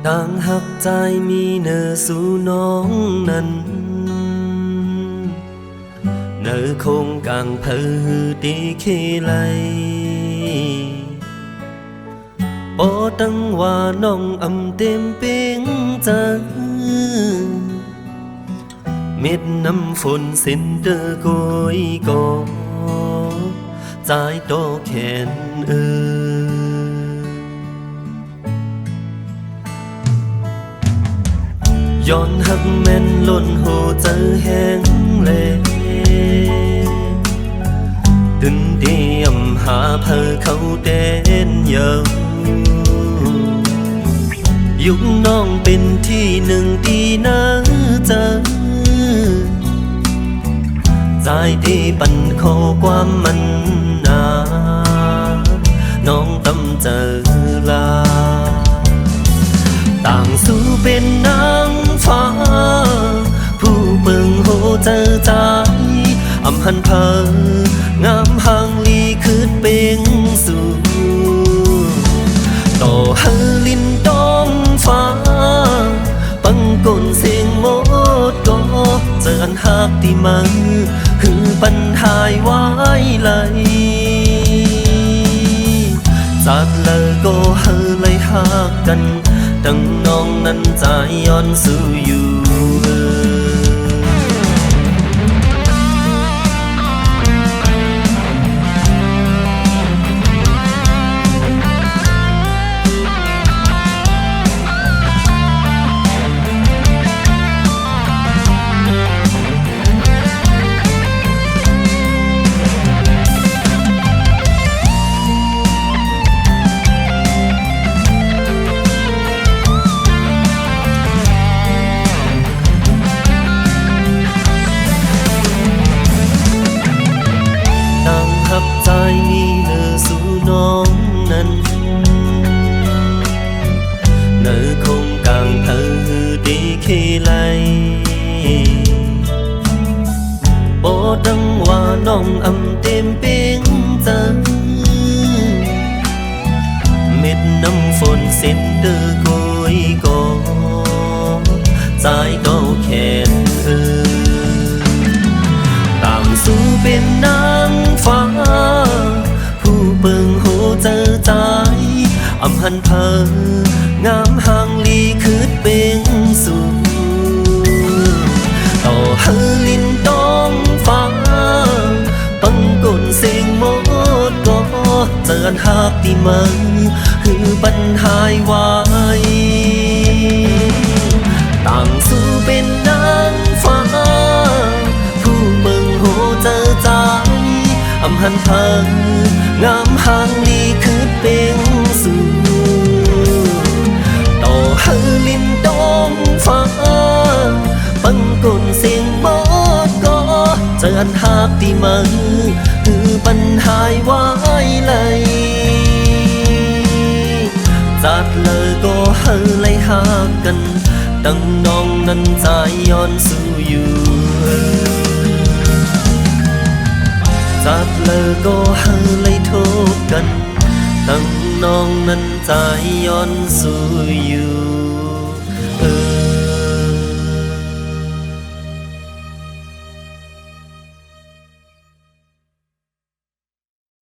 ต่างหักใจมีเนอสู่น้องนั้นเนอคงกางเพอตีเคไลปอตั้งว่าน้องอำเต็มเป้งใจเม็ดน้ำฝนเส้นเดอโกยกอใจโตแขนย้อนหักแม่นล้นหัวใจแห้งแล้ตื่นเตรียมหาเพอเขาเต้นเยอะยุคน้องเป็นที่หนึ่งที่น่าเจอใจที่ปันข้อความมันนาน้องต้องเจอลาต่างสู้เป็นนางฟ้าผู้เบิ่งโหเจอใจอำหันเพองามห่างลีคืดเป็นสู่ต่อหาลินต้องฟ้าปังกลเสียงหมดก็เจออันหักที่มันคือปัญหาไว้เลยจากเลยก็เฮเลยหักกันดังน้องนั้นใจย้อนสู่อยู่ใจมีเนอสู่น้องนั้นเนอคงกางเพอดีเคไลบ่ดังว่าน้องอำเต็มเป็นใจเม็ดน้ำฝนเส้นเดอโกยกอใจโตแขนต่างสู้เป็นนางฟ้าผู้เบิ่งโหเจอใจอำหันเพองามห่างลีคืดเป็นสู่ต่อหาลินต้องฟ้าปังกลเสียงหมดก็เจออันหักที่มันคือปัญหาไว้ต่างสู้เป็นนางฟ้าผู้เบิ่งโหเจอใจอำหันเพองามห่างลีคืดเป็นสู่ต่อหาลินต้องฟ้าปังกลเสียงบอดก็เจออันหักที่มันคือปัญหาไว้เลยจากเลยก็เฮเลยหักกันดังน้องนั้นใจย้อนสู่อยู่จากเลยก็เฮเลยโทษกันตั้งน้องนั้นใจย้อนสู่อยู่